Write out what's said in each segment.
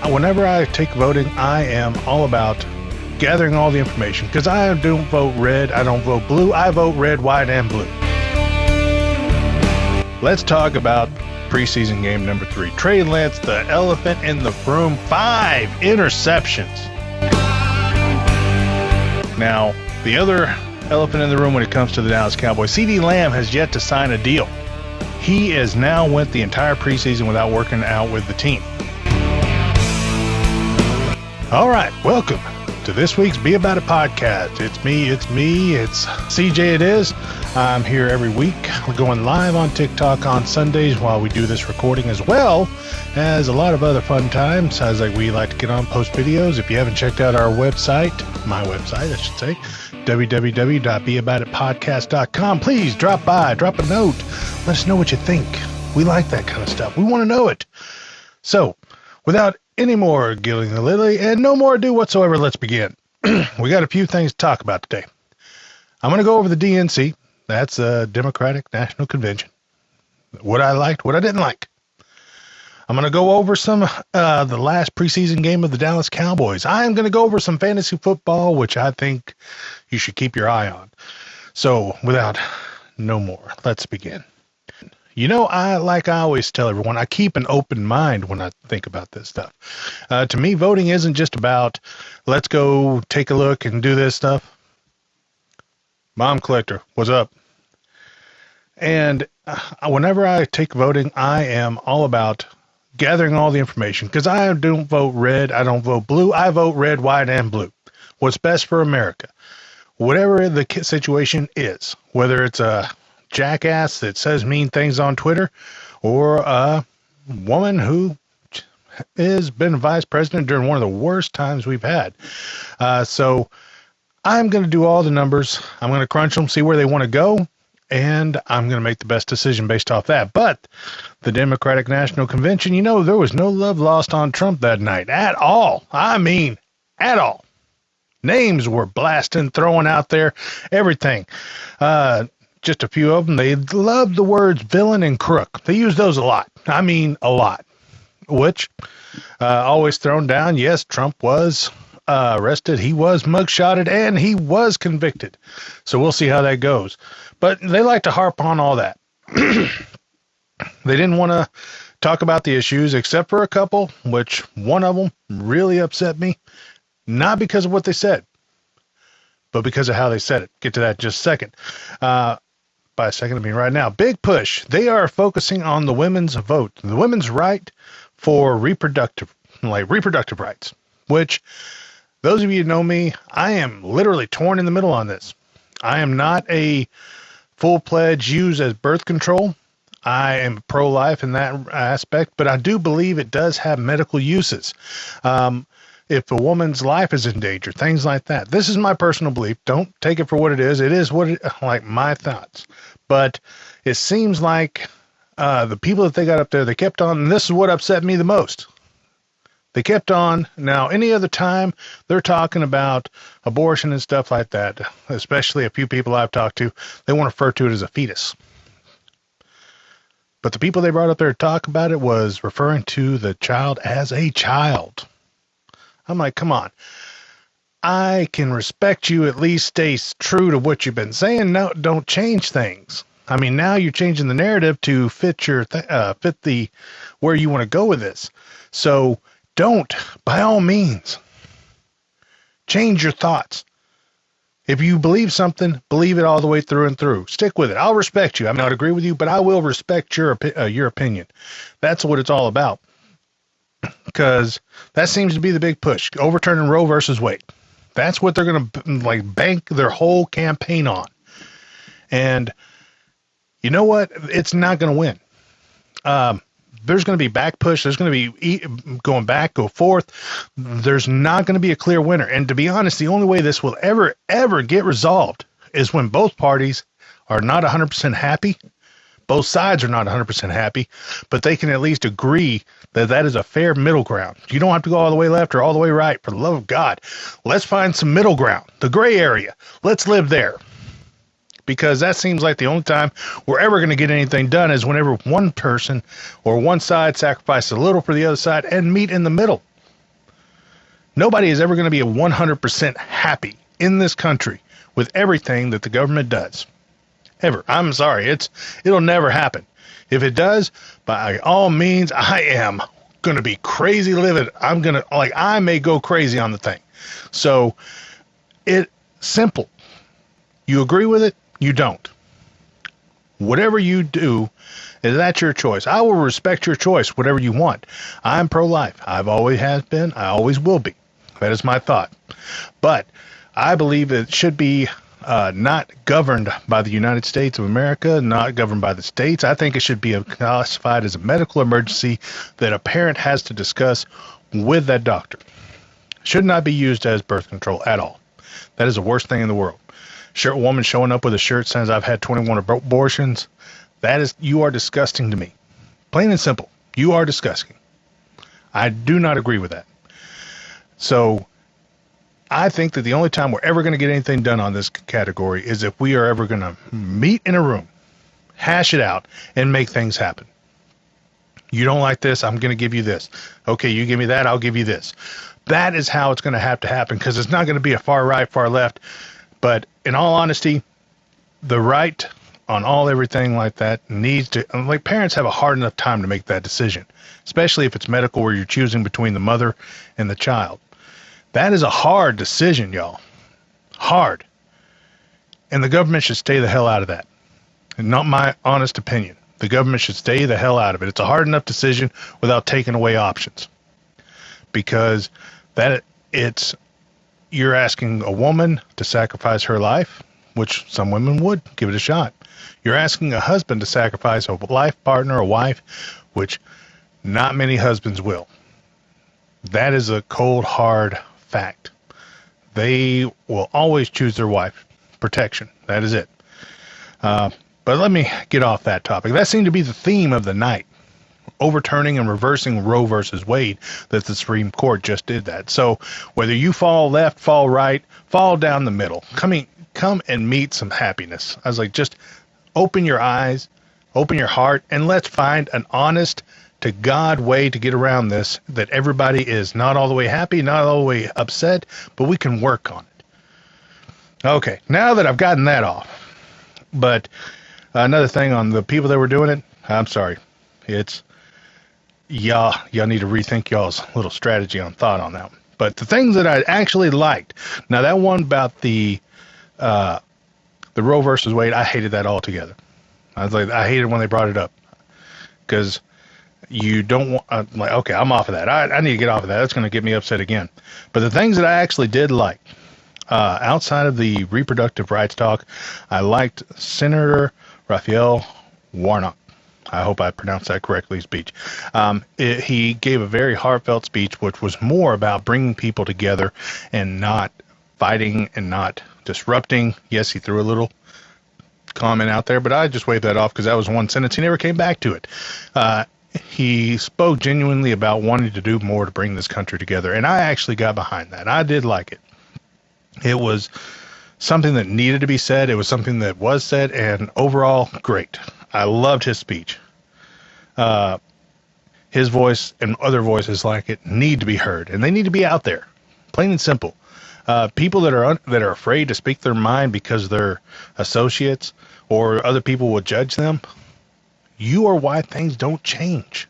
whenever I take voting, I am all about gathering all the information, because I don't vote red, I don't vote blue, I vote red, white, and blue. Let's talk about preseason game number 3. Trey Lance, the elephant in the room, 5 interceptions. Now, the other elephant in the room when it comes to the Dallas Cowboys, CeeDee Lamb has yet to sign a deal. He has now went the entire preseason without working out with the team. All right, welcome to this week's Be About It podcast. It's me, it's CJ it is. I'm here every week. We're going live on TikTok on Sundays while we do this recording, as well as a lot of other fun times, as we like to get on, post videos. If you haven't checked out our website, my website, I should say, www.beaboutitpodcast.com, please drop by, drop a note. Let us know what you think. We like that kind of stuff. We want to know it. So, without any more gilling the lily and no more ado whatsoever, let's begin. We got a few things to talk about today. I'm going to go over the DNC. That's the Democratic National Convention. What I liked, what I didn't like. I'm going to go over some the last preseason game of the Dallas Cowboys. I am going to go over some fantasy football, which I think you should keep your eye on. So, without no more, let's begin. You know, I always tell everyone, I keep an open mind when I think about this stuff. To me, voting isn't just about, let's go take a look and do this stuff. Mom Collector, what's up? And whenever I take voting, I am all about gathering all the information, because I don't vote red, I don't vote blue, I vote red, white, and blue. What's best for America. Whatever the situation is, whether it's a jackass that says mean things on Twitter, or a woman who has been vice president during one of the worst times we've had. So I'm going to do all the numbers. I'm going to crunch them, see where they want to go, and I'm going to make the best decision based off that. But the Democratic National Convention, you know, there was no love lost on Trump that night at all. I mean, at all. Names were blasting, throwing out there, everything. Just a few of them. They loved the words villain and crook. They use those a lot. I mean, a lot. Which, always thrown down. Yes, Trump was arrested. He was mugshotted, and he was convicted. So we'll see how that goes. But they like to harp on all that. They didn't want to talk about the issues, except for a couple, which one of them really upset me. Not because of what they said, but because of how they said it. Get to that in just a second. By a second, I mean right now. Big push. They are focusing on the women's vote, the women's right for reproductive rights, which, those of you who know me, I am literally torn in the middle on this. I am not a full-fledged use as birth control. I am pro-life in that aspect, but I do believe it does have medical uses. If a woman's life is in danger, things like that. This is my personal belief. Don't take it for what it is. It is what like my thoughts. But it seems like the people that they got up there, they kept on, and this is what upset me the most. They kept on. Now, any other time, they're talking about abortion and stuff like that, especially a few people I've talked to, they want to refer to it as a fetus. But the people they brought up there to talk about it was referring to the child as a child. I'm like, come on. I can respect you, at least stay true to what you've been saying. No, don't change things. I mean, now you're changing the narrative to fit your fit the where you want to go with this. So don't, by all means, change your thoughts. If you believe something, believe it all the way through and through. Stick with it. I'll respect you. I may not agree with you, but I will respect your opinion. That's what it's all about. Because that seems to be the big push, overturning Roe versus Wade. That's what they're going to bank their whole campaign on. And you know what? It's not going to win. There's going to be back push. There's going to be going back, go forth. There's not going to be a clear winner. And to be honest, the only way this will ever get resolved is when both parties are not 100% happy. Both sides are not 100% happy, but they can at least agree that that is a fair middle ground. You don't have to go all the way left or all the way right. For the love of God, let's find some middle ground, the gray area. Let's live there. Because that seems like the only time we're ever going to get anything done is whenever one person or one side sacrifices a little for the other side and meet in the middle. Nobody is ever going to be 100% happy in this country with everything that the government does. Ever. I'm sorry. It'll never happen. If it does, by all means, I am going to be crazy livid. I may go crazy on the thing. So it's simple. You agree with it? You don't. Whatever you do, that's your choice. I will respect your choice, whatever you want. I'm pro-life. I've always has been. I always will be. That is my thought. But I believe it should be not governed by the United States of America, not governed by the states. I think it should be classified as a medical emergency that a parent has to discuss with that doctor. Should not be used as birth control at all. That is the worst thing in the world. A woman showing up with a shirt says I've had 21 abortions. You are disgusting to me. Plain and simple. You are disgusting. I do not agree with that. So I think that the only time we're ever going to get anything done on this category is if we are ever going to meet in a room, hash it out, and make things happen. You don't like this, I'm going to give you this. Okay, you give me that, I'll give you this. That is how it's going to happen, because it's not going to be a far right, far left. But in all honesty, the right on everything like that needs to, like, parents have a hard enough time to make that decision, especially if it's medical where you're choosing between the mother and the child. That is a hard decision, y'all. Hard. And the government should stay the hell out of that. And not my honest opinion. The government should stay the hell out of it. It's a hard enough decision without taking away options. Because you're asking a woman to sacrifice her life, which some women would give it a shot. You're asking a husband to sacrifice a life partner, a wife, which not many husbands will. That is a cold, hard fact. They will always choose their wife. Protection. That is it. But let me get off that topic. That seemed to be the theme of the night. Overturning and reversing Roe versus Wade, that the Supreme Court just did that. So whether you fall left, fall right, fall down the middle, come and meet some happiness. I was like, just open your eyes, open your heart, and let's find an honest to God way to get around this, that everybody is not all the way happy, not all the way upset, but we can work on it. Okay, now that I've gotten that off, but another thing on the people that were doing it, I'm sorry, y'all need to rethink y'all's little strategy on thought on that one. But the things that I actually liked, now that one about the Roe versus Wade, I hated that altogether. I hated when they brought it up, because you don't want, okay, I'm off of that. I need to get off of that. That's going to get me upset again. But the things that I actually did like, outside of the reproductive rights talk, I liked Senator Raphael Warnock. I hope I pronounced that correctly, speech. He gave a very heartfelt speech, which was more about bringing people together and not fighting and not disrupting. Yes, he threw a little comment out there, but I just waved that off because that was one sentence. He never came back to it. He spoke genuinely about wanting to do more to bring this country together, and I actually got behind that. I did like it. It was something that needed to be said. It was something that was said, and overall, great. I loved his speech. His voice and other voices like it need to be heard, and they need to be out there, plain and simple. People that are afraid to speak their mind because they're associates or other people will judge them, you are why things don't change.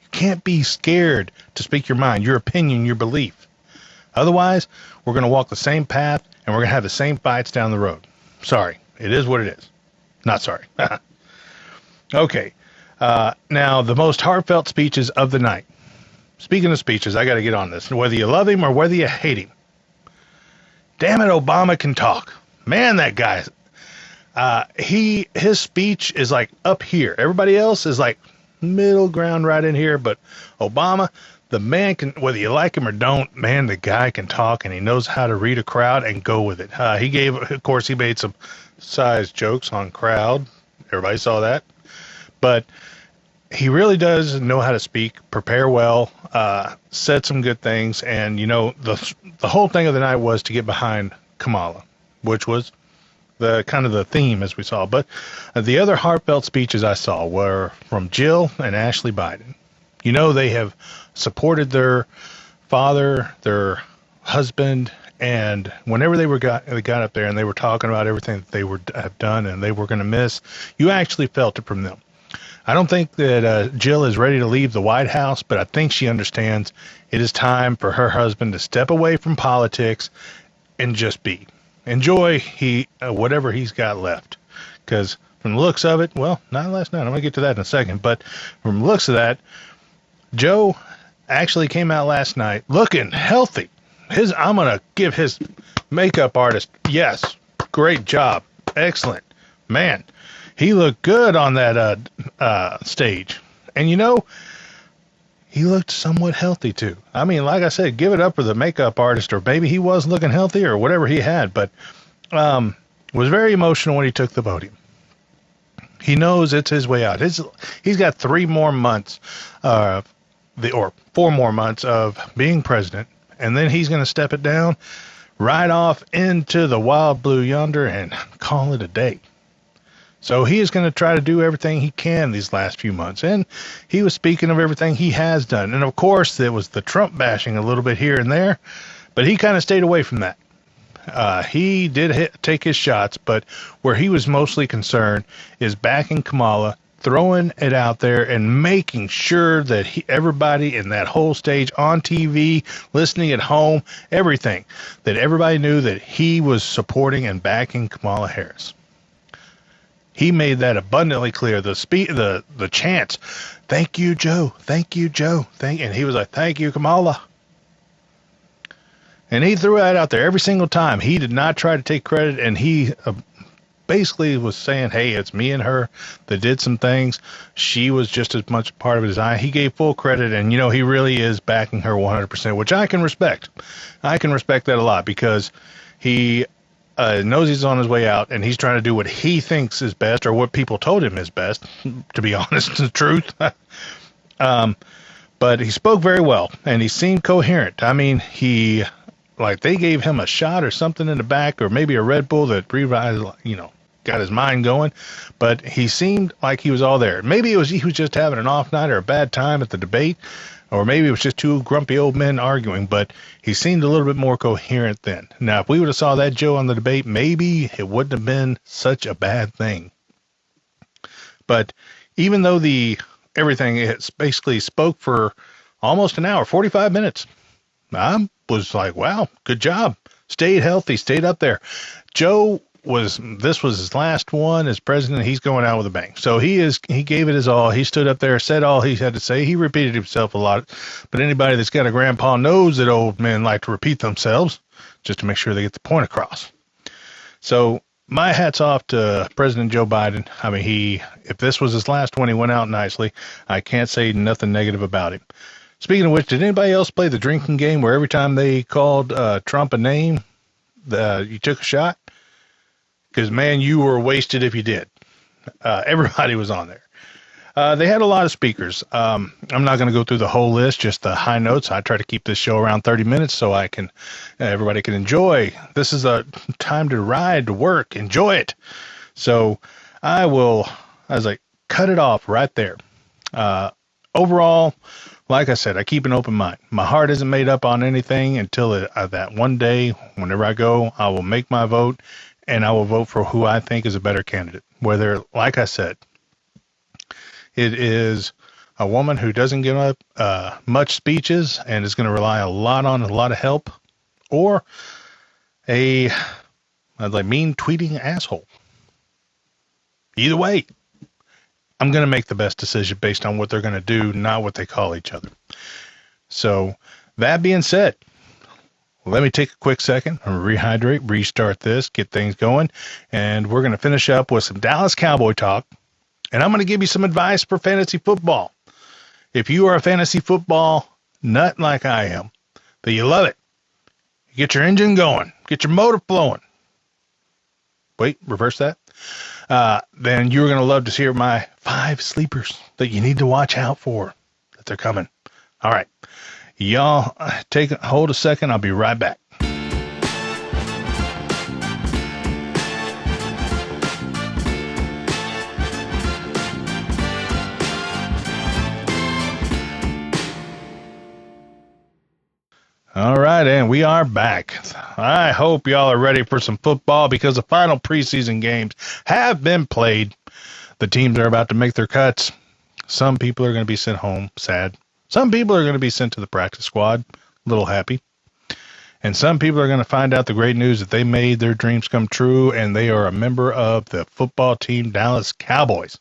You can't be scared to speak your mind, your opinion, your belief. Otherwise, we're going to walk the same path and we're going to have the same fights down the road. Sorry, it is what it is. Not sorry. Okay. Now, the most heartfelt speeches of the night. Speaking of speeches, I got to get on this. Whether you love him or whether you hate him. Damn it, Obama can talk. Man, that guy. His speech is like up here. Everybody else is like middle ground right in here. But Obama, the man can, whether you like him or don't, man, the guy can talk and he knows how to read a crowd and go with it. He made some size jokes on crowd. Everybody saw that. But he really does know how to speak, prepare well, said some good things. And, the whole thing of the night was to get behind Kamala, which was the kind of the theme as we saw. But the other heartfelt speeches I saw were from Jill and Ashley Biden. They have supported their father, their husband, and whenever they got up there and they were talking about everything that they would have done and they were going to miss, you actually felt it from them. I don't think that Jill is ready to leave the White House, but I think she understands it is time for her husband to step away from politics and just enjoy whatever he's got left. Because from the looks of it, well, not last night. I'm going to get to that in a second, but from the looks of that, Joe actually came out last night looking healthy. I'm going to give his makeup artist, yes, great job. Excellent. Man, he looked good on that stage. And he looked somewhat healthy too. I mean, like I said, give it up for the makeup artist, or maybe he was looking healthy or whatever he had, but was very emotional when he took the podium. He knows it's his way out. He's got 3 more months, or 4 more months of being president, and then he's going to step it down, ride off into the wild blue yonder, and call it a day. So he is going to try to do everything he can these last few months, and he was speaking of everything he has done. And of course, there was the Trump bashing a little bit here and there, but he kind of stayed away from that. He did take his shots, but where he was mostly concerned is backing Kamala, throwing it out there and making sure that everybody in that whole stage, on TV, listening at home, everything, that everybody knew that he was supporting and backing Kamala Harris. He made that abundantly clear. The chants, "Thank you, Joe. Thank you, Joe. And he was like, "Thank you, Kamala." And he threw that out there every single time. He did not try to take credit, and he basically was saying, "Hey, it's me and her that did some things. She was just as much part of it as I." He gave full credit, and he really is backing her 100%, which I can respect. I can respect that a lot, because he knows he's on his way out, and he's trying to do what he thinks is best, or what people told him is best, to be honest, the truth. But he spoke very well, and he seemed coherent. I mean, they gave him a shot or something in the back, or maybe a Red Bull that revived, got his mind going, but he seemed like he was all there. Maybe he was just having an off night or a bad time at the debate, or maybe it was just 2 grumpy old men arguing, but he seemed a little bit more coherent then. Now, if we would have saw that Joe on the debate, maybe it wouldn't have been such a bad thing. But even though everything basically spoke for almost an hour, 45 minutes, I was like, wow, good job. Stayed healthy, stayed up there. Joe this was his last one as president. He's going out with a bang. So he gave it his all. He stood up there, said all he had to say. He repeated himself a lot, but anybody that's got a grandpa knows that old men like to repeat themselves just to make sure they get the point across. So my hat's off to President Joe Biden. I mean, if this was his last one, he went out nicely. I can't say nothing negative about him. Speaking of which, did anybody else play the drinking game where every time they called Trump a name, you took a shot? Because, man, you were wasted if you did. Everybody was on there. They had a lot of speakers. I'm not going to go through the whole list, just the high notes. I try to keep this show around 30 minutes so everybody can enjoy. This is a time to ride, to work, enjoy it. So I was like, cut it off right there. Overall, like I said, I keep an open mind. My heart isn't made up on anything until that one day, whenever I go, I will make my vote, and I will vote for who I think is a better candidate. Whether, like I said, it is a woman who doesn't give up much speeches and is going to rely a lot on a lot of help, or a mean tweeting asshole. Either way, I'm going to make the best decision based on what they're going to do, not what they call each other. So that being said, let me take a quick second and rehydrate, restart this, get things going, and we're going to finish up with some Dallas Cowboy talk, and I'm going to give you some advice for fantasy football. If you are a fantasy football nut like I am, that you love it, get your engine going, get your motor flowing. Wait, reverse that. Then you're going to love to hear my 5 sleepers that you need to watch out for, that they're coming. All right. Y'all hold a second. I'll be right back. All right, and we are back. I hope y'all are ready for some football because the final preseason games have been played. The teams are about to make their cuts. Some people are going to be sent home, sad. Some people are going to be sent to the practice squad, a little happy. And some people are going to find out the great news that they made their dreams come true and they are a member of the football team Dallas Cowboys.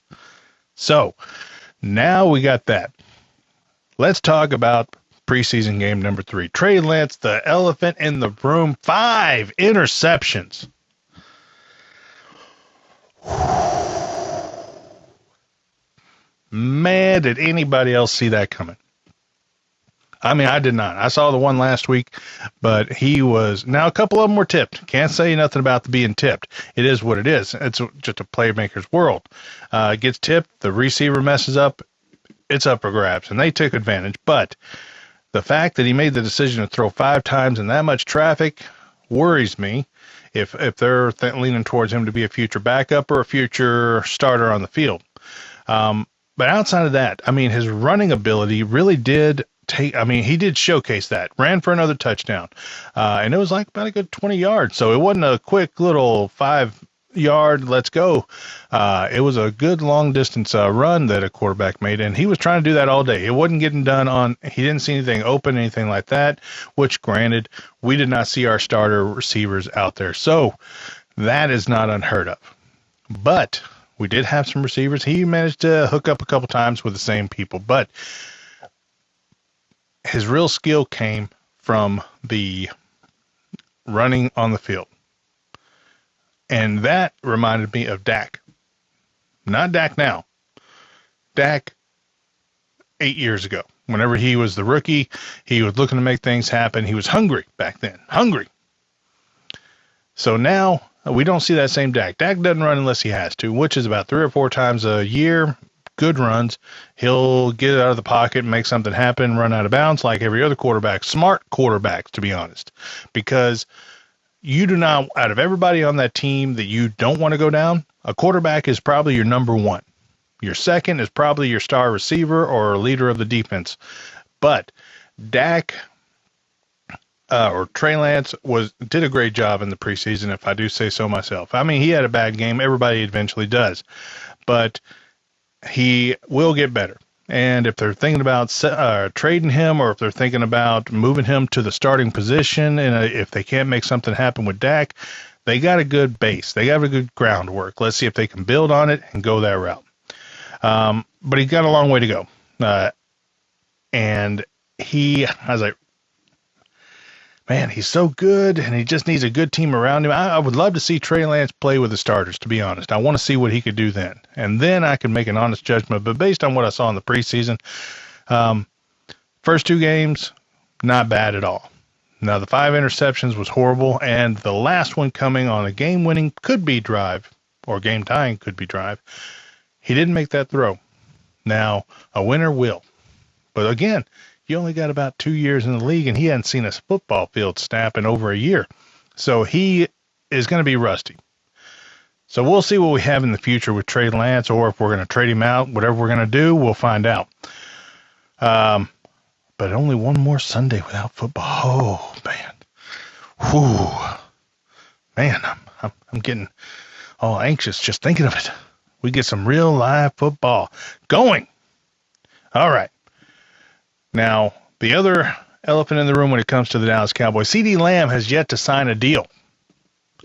So, now we got that. Let's talk about preseason game number 3. Trey Lance, the elephant in the room, 5 interceptions. Man, did anybody else see that coming? I mean, I did not. I saw the one last week, but he was... Now, a couple of them were tipped. Can't say nothing about the being tipped. It is what it is. It's just a playmaker's world. It gets tipped, the receiver messes up, it's up for grabs, and they took advantage. But the fact that he made the decision to throw 5 times in that much traffic worries me if they're leaning towards him to be a future backup or a future starter on the field. But outside of that, I mean, his running ability really did he did showcase that. Ran for another touchdown. And it was like about a good 20 yards. So it wasn't a quick little 5-yard, let's go. It was a good long distance run that a quarterback made, and he was trying to do that all day. It wasn't getting done he didn't see anything open, anything like that, which granted, we did not see our starter receivers out there. So that is not unheard of. But we did have some receivers. He managed to hook up a couple times with the same people, but his real skill came from the running on the field. And that reminded me of Dak. Not Dak now. Dak 8 years ago. Whenever he was the rookie, he was looking to make things happen. He was hungry back then. Hungry. So now, we don't see that same Dak. Dak doesn't run unless he has to, which is about 3 or 4 times a year. Good runs. He'll get out of the pocket and make something happen, run out of bounds like every other quarterback. Smart quarterbacks, to be honest. Because you do not, out of everybody on that team that you don't want to go down, a quarterback is probably your number 1. Your second is probably your star receiver or leader of the defense. But Dak or Trey Lance did a great job in the preseason, if I do say so myself. I mean, he had a bad game. Everybody eventually does. But he will get better. And if they're thinking about trading him, or if they're thinking about moving him to the starting position, and if they can't make something happen with Dak, they got a good base. They got a good groundwork. Let's see if they can build on it and go that route. But he's got a long way to go. And I was like, man, he's so good, and he just needs a good team around him. I would love to see Trey Lance play with the starters, to be honest. I want to see what he could do then. And then I can make an honest judgment. But based on what I saw in the preseason, first 2 games, not bad at all. Now, the 5 interceptions was horrible, and the last one coming on a game-winning could-be drive, or game-tying could-be drive, he didn't make that throw. Now, a winner will. But again, you only got about 2 years in the league, and he hadn't seen a football field snap in over a year. So he is going to be rusty. So we'll see what we have in the future with Trey Lance, or if we're going to trade him out. Whatever we're going to do, we'll find out. But only one more Sunday without football. Oh, man. Whew. Man, I'm getting all anxious just thinking of it. We get some real live football going. All right. Now, the other elephant in the room when it comes to the Dallas Cowboys, CeeDee Lamb has yet to sign a deal.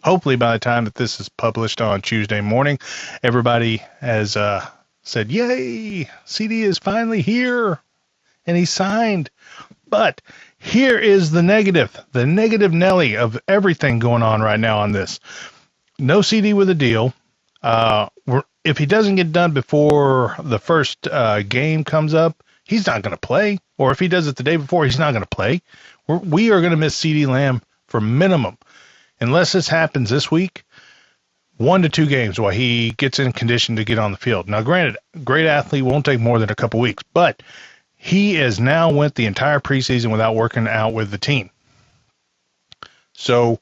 Hopefully by the time that this is published on Tuesday morning, everybody has said, yay, CeeDee is finally here, and he signed. But here is the negative Nelly of everything going on right now on this. No CeeDee with a deal. If he doesn't get done before the first game comes up, he's not going to play. Or if he does it the day before, he's not going to play. We are going to miss CeeDee Lamb for minimum, unless this happens this week, 1 to 2 games while he gets in condition to get on the field. Now, granted, great athlete won't take more than a couple weeks, but he has now went the entire preseason without working out with the team. So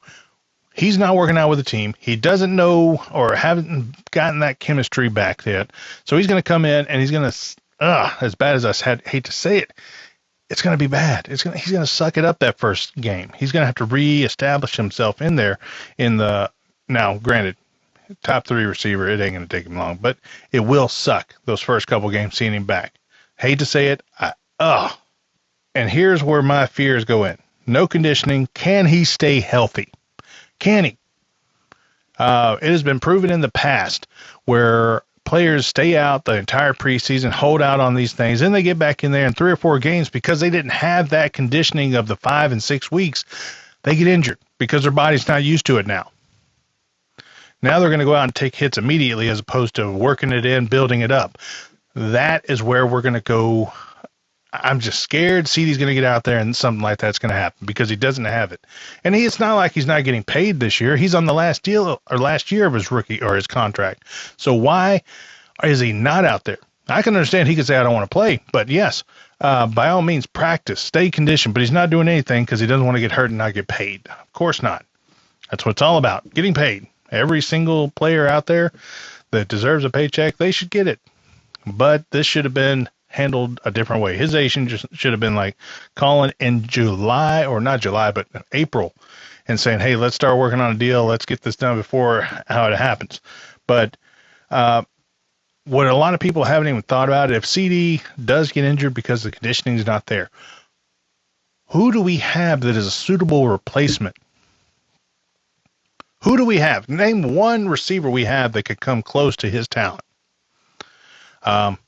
he's not working out with the team. He doesn't know or haven't gotten that chemistry back yet. So he's going to come in and he's going to, as bad as I hate to say it, it's going to be bad. He's going to suck it up that first game. He's going to have to reestablish himself in there now, granted, top 3 receiver, it ain't going to take him long, but it will suck those first couple games seeing him back. Hate to say it. And here's where my fears go in. No conditioning. Can he stay healthy? Can he? It has been proven in the past where players stay out the entire preseason, hold out on these things, then they get back in there in 3 or 4 games because they didn't have that conditioning of the 5 and 6 weeks. They get injured because their body's not used to it now. Now they're going to go out and take hits immediately as opposed to working it in, building it up. That is where we're going to go. I'm just scared CeeDee's going to get out there and something like that's going to happen because he doesn't have it. And it's not like he's not getting paid this year. He's on the last year of his rookie or his contract. So why is he not out there? I can understand he could say, I don't want to play, but yes, by all means, practice, stay conditioned, but he's not doing anything because he doesn't want to get hurt and not get paid. Of course not. That's what it's all about, getting paid. Every single player out there that deserves a paycheck, they should get it. But this should have been handled a different way. His agent just should have been like calling in July, or not July, but April, and saying, hey, let's start working on a deal. Let's get this done before how it happens. But what a lot of people haven't even thought about, if CeeDee does get injured because the conditioning is not there, who do we have that is a suitable replacement? Who do we have? Name one receiver we have that could come close to his talent.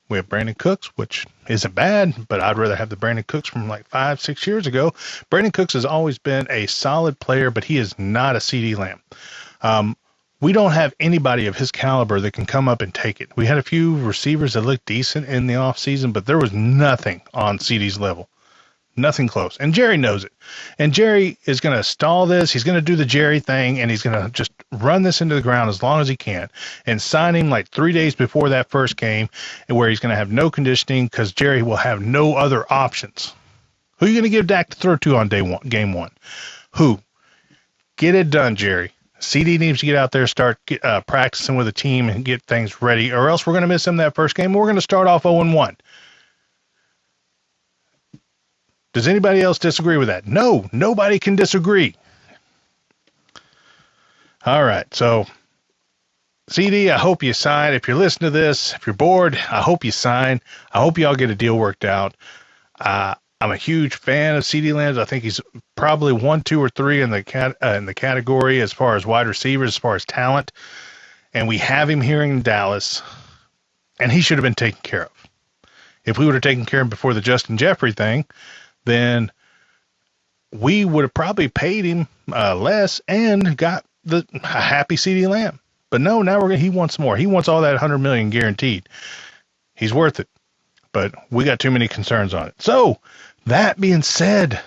We have Brandon Cooks, which isn't bad, but I'd rather have the Brandon Cooks from like 5-6 years ago. Brandon Cooks has always been a solid player, but he is not a CeeDee Lamb. We don't have anybody of his caliber that can come up and take it. We had a few receivers that looked decent in the offseason, but there was nothing on CeeDee's level. Nothing close. And Jerry knows it. And Jerry is going to stall this. He's going to do the Jerry thing, and he's going to just run this into the ground as long as he can and sign him like 3 days before that first game, and where he's going to have no conditioning because Jerry will have no other options. Who are you going to give Dak to throw to on game one? Who? Get it done, Jerry. CeeDee needs to get out there, start practicing with the team and get things ready, or else we're going to miss him that first game, and we're going to start off 0-1. Does anybody else disagree with that? No, nobody can disagree. All right, so CeeDee, I hope you sign. If you're listening to this, if you're bored, I hope you sign. I hope y'all get a deal worked out. I'm a huge fan of CeeDee Lamb. I think he's probably 1, 2, or 3 in the category as far as wide receivers, as far as talent. And we have him here in Dallas, and he should have been taken care of. If we would have taken care of him before the Justin Jeffrey thing, then we would have probably paid him less and got the happy CeeDee Lamb. But no, now he wants more. He wants all that $100 million guaranteed. He's worth it, but we got too many concerns on it. So that being said,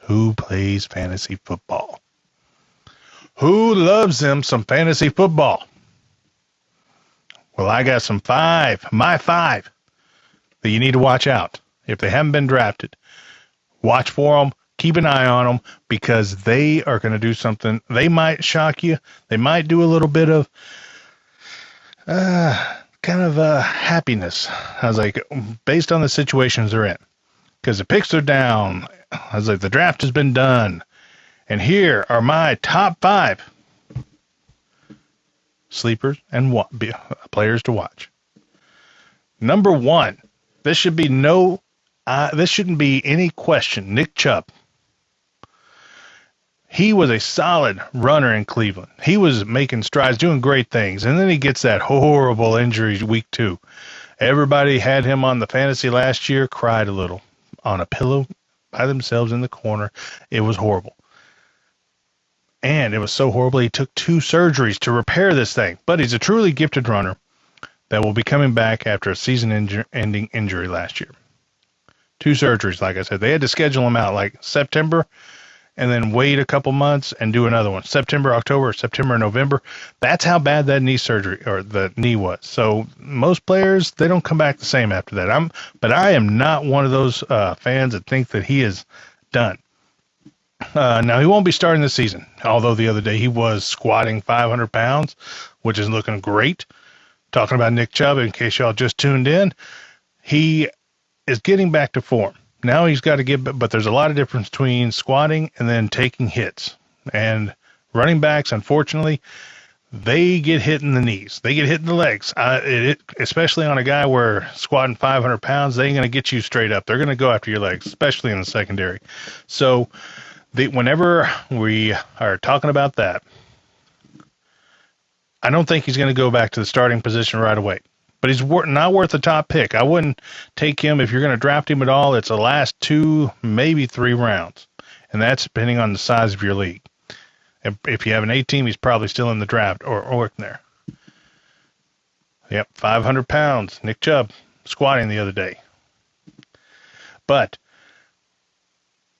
who plays fantasy football? Who loves them some fantasy football? Well, I got my five that you need to watch out if they haven't been drafted. Watch for them. Keep an eye on them because they are going to do something. They might shock you. They might do a little bit of happiness. I was like, based on the situations they're in. Because the picks are down. I was like, the draft has been done. And here are my top 5 sleepers and players to watch. Number 1. This shouldn't be any question. Nick Chubb. He was a solid runner in Cleveland. He was making strides, doing great things. And then he gets that horrible injury week 2. Everybody had him on the fantasy last year, cried a little on a pillow by themselves in the corner. It was horrible. And it was so horrible he took 2 surgeries to repair this thing. But he's a truly gifted runner that will be coming back after a season-ending injury last year. 2 surgeries, like I said. They had to schedule him out like September and then wait a couple months and do another one. September, October, September, November. That's how bad that knee surgery or the knee was. So most players, they don't come back the same after that. But I am not one of those fans that think that he is done. Now, he won't be starting this season, although the other day he was squatting 500 pounds, which is looking great. Talking about Nick Chubb, in case y'all just tuned in, he is getting back to form. Now he's got to get, but there's a lot of difference between squatting and then taking hits. And running backs, unfortunately, they get hit in the knees. They get hit in the legs. Especially on a guy where squatting 500 pounds, they ain't going to get you straight up. They're going to go after your legs, especially in the secondary. So whenever we are talking about that, I don't think he's going to go back to the starting position right away. But he's not worth a top pick. I wouldn't take him if you're going to draft him at all. It's the last 2, maybe 3 rounds. And that's depending on the size of your league. If you have an A team, he's probably still in the draft or working there. Yep, 500 pounds. Nick Chubb squatting the other day. But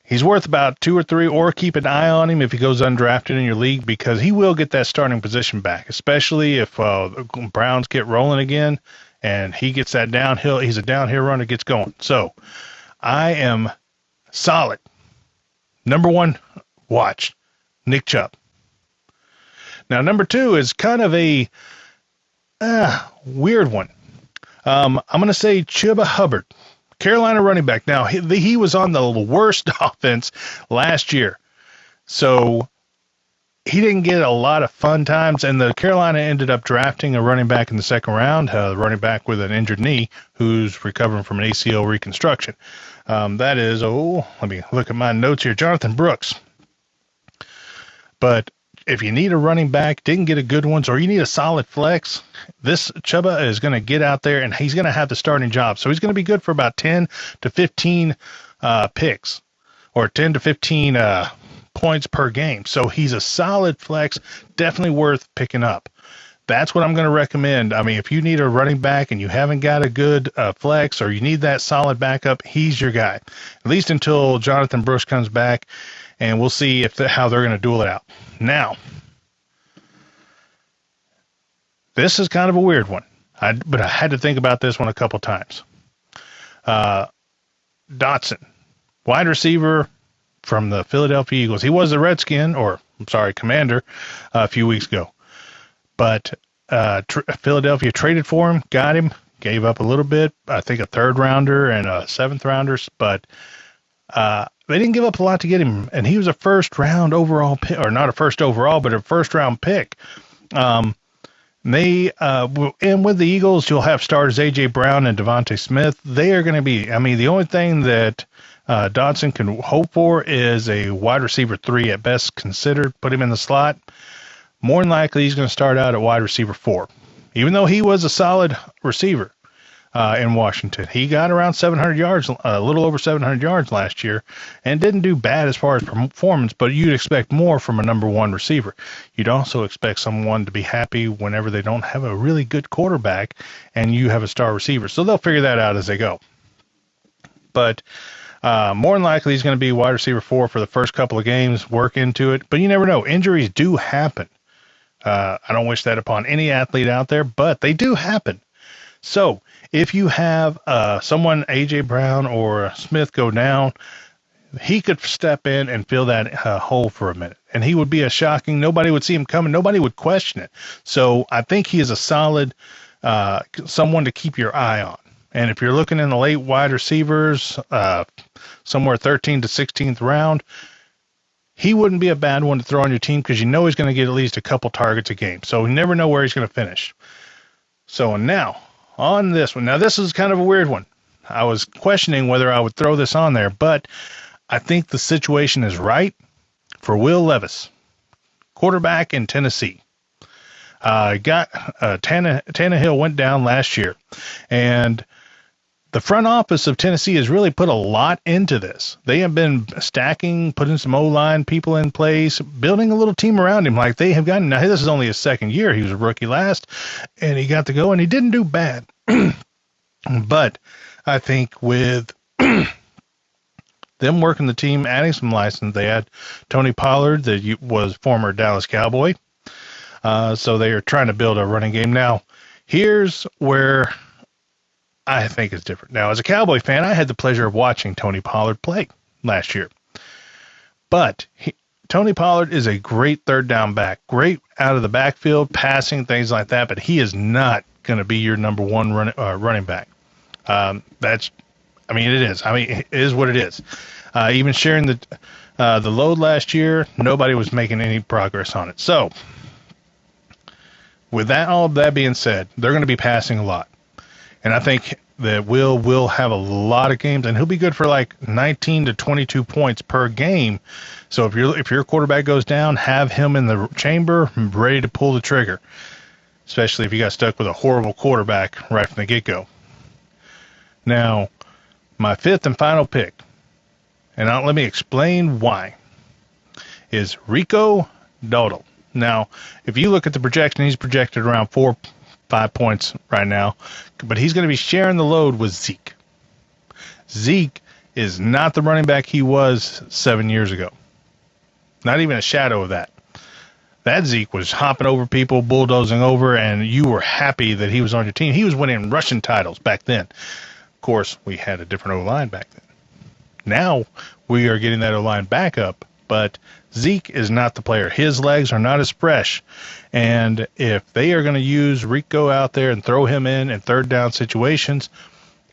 he's worth about 2 or 3, or keep an eye on him if he goes undrafted in your league, because he will get that starting position back, especially if the Browns get rolling again and he gets that downhill. He's a downhill runner, gets going. So I am solid. Number 1, watch Nick Chubb. Now, number 2 is kind of a weird one. I'm going to say Chuba Hubbard, Carolina running back. Now, he was on the worst offense last year, so he didn't get a lot of fun times, and the Carolina ended up drafting a running back in the second round, a running back with an injured knee who's recovering from an ACL reconstruction. That is, let me look at my notes here, Jonathan Brooks. But if you need a running back, didn't get a good one, or you need a solid flex, this Chuba is going to get out there, and he's going to have the starting job. So he's going to be good for about 10 to 15 picks, or 10 to 15 points per game. So he's a solid flex, definitely worth picking up. That's what I'm going to recommend. I mean, if you need a running back and you haven't got a good flex, or you need that solid backup, he's your guy, at least until Jonathan Brooks comes back. And we'll see how they're going to duel it out. Now, this is kind of a weird one, but I had to think about this one a couple times. Dotson, wide receiver from the Philadelphia Eagles. He was a Commander a few weeks ago. But Philadelphia traded for him, got him, gave up a little bit, I think a 3rd rounder and a 7th rounder, but they didn't give up a lot to get him, and he was a 1st round overall pick, or not a 1st overall, but a 1st round pick. And with the Eagles, you'll have stars A.J. Brown and Devontae Smith. They are going to be, the only thing that Dotson can hope for is a wide receiver 3 at best considered. Put him in the slot. More than likely, he's going to start out at wide receiver 4, even though he was a solid receiver. In Washington. He got around 700 yards, a little over 700 yards last year, and didn't do bad as far as performance, but you'd expect more from a number 1 receiver. You'd also expect someone to be happy whenever they don't have a really good quarterback and you have a star receiver. So they'll figure that out as they go. But more than likely, he's going to be wide receiver 4 for the first couple of games, work into it, but you never know. Injuries do happen. I don't wish that upon any athlete out there, but they do happen. So if you have someone, A.J. Brown or Smith, go down, he could step in and fill that hole for a minute. And he would be nobody would see him coming. Nobody would question it. So I think he is a solid someone to keep your eye on. And if you're looking in the late wide receivers, somewhere 13th to 16th round, he wouldn't be a bad one to throw on your team, because you know he's going to get at least a couple targets a game. So you never know where he's going to finish. So now, on this one. Now, this is kind of a weird one. I was questioning whether I would throw this on there, but I think the situation is right for Will Levis, quarterback in Tennessee. Tannehill went down last year, and the front office of Tennessee has really put a lot into this. They have been stacking, putting some O-line people in place, building a little team around him like they have gotten. Now, this is only his 2nd year. He was a rookie last, and he got to go, and he didn't do bad. But I think with them working the team, adding some license, they had Tony Pollard, that was former Dallas Cowboy. So they are trying to build a running game. Now, here's where I think it's different. Now, as a Cowboy fan, I had the pleasure of watching Tony Pollard play last year. But Tony Pollard is a great 3rd down back, great out of the backfield, passing, things like that, but he is not going to be your number 1 running back. That's I mean, it is. I mean, it is what it is. Even sharing the load last year, nobody was making any progress on it. So, with all of that being said, they're going to be passing a lot. And I think that Will have a lot of games, and he'll be good for like 19 to 22 points per game. So if your quarterback goes down, have him in the chamber ready to pull the trigger, especially if you got stuck with a horrible quarterback right from the get-go. Now, my fifth and final pick, and let me explain why, is Rico Dowdle. Now, if you look at the projection, he's projected around 4-5 points right now, but he's going to be sharing the load with Zeke. Zeke is not the running back he was 7 years ago. Not even a shadow of that. That Zeke was hopping over people, bulldozing over, and you were happy that he was on your team. He was winning rushing titles back then. Of course, we had a different O-line back then. Now we are getting that O-line back up, but Zeke is not the player. His legs are not as fresh. And if they are going to use Rico out there and throw him in third down situations,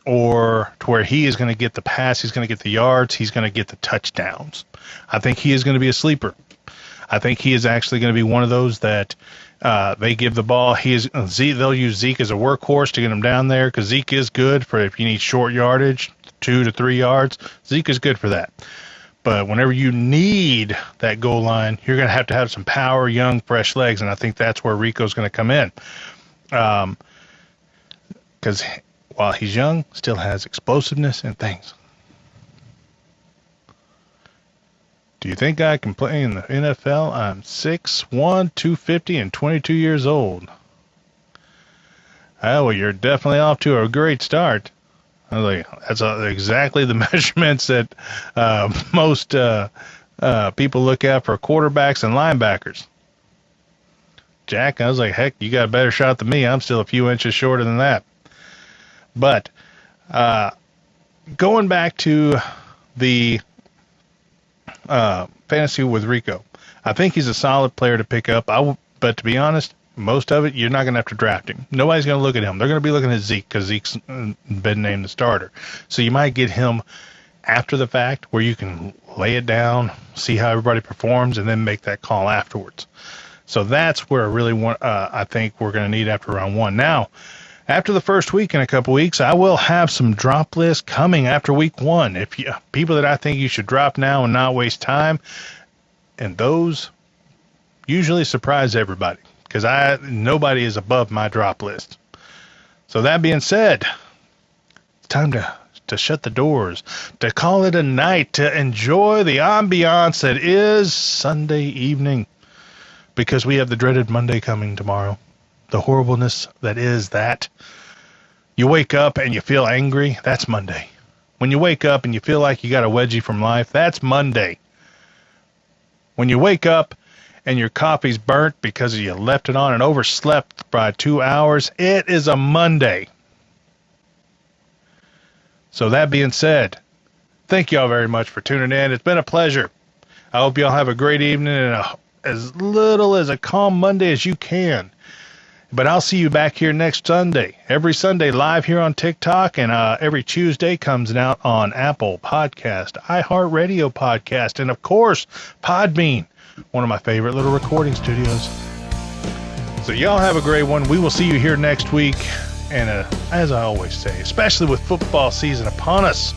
or to where he is going to get the pass, he's going to get the yards, he's going to get the touchdowns, I think he is going to be a sleeper. I think he is actually going to be one of those that they give the ball. They'll use Zeke as a workhorse to get him down there, because Zeke is good for if you need short yardage, 2 to 3 yards. Zeke is good for that. But whenever you need that goal line, you're going to have some power, young, fresh legs, and I think that's where Rico's going to come in. Because while he's young, still has explosiveness and things. Do you think I can play in the NFL? I'm 6'1", 250, and 22 years old. Oh, well, you're definitely off to a great start. I was like, that's exactly the measurements that most people look at for quarterbacks and linebackers. Jack, I was like, heck, you got a better shot than me. I'm still a few inches shorter than that. But going back to the fantasy with Rico, I think he's a solid player to pick up. But to be honest, most of it, you're not going to have to draft him. Nobody's going to look at him. They're going to be looking at Zeke, because Zeke's been named the starter. So you might get him after the fact, where you can lay it down, see how everybody performs, and then make that call afterwards. So that's where I think we're going to need after round one. Now, after the first week, in a couple weeks, I will have some drop lists coming after week one. People that I think you should drop now and not waste time, and those usually surprise everybody, because nobody is above my drop list. So that being said, it's time to shut the doors, to call it a night, to enjoy the ambiance that is Sunday evening, because we have the dreaded Monday coming tomorrow. The horribleness that is that. You wake up and you feel angry, that's Monday. When you wake up and you feel like you got a wedgie from life, that's Monday. When you wake up and your coffee's burnt because you left it on and overslept by 2 hours, it is a Monday. So that being said, thank y'all very much for tuning in. It's been a pleasure. I hope y'all have a great evening and as little as a calm Monday as you can. But I'll see you back here next Sunday. Every Sunday live here on TikTok, and every Tuesday comes out on Apple Podcast, iHeartRadio Podcast, and of course, Podbean, one of my favorite little recording studios. So y'all have a great one. We will see you here next week. And as I always say, especially with football season upon us,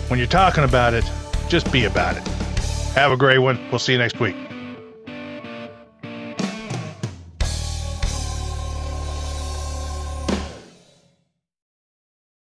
when you're talking about it, just be about it. Have a great one. We'll see you next week.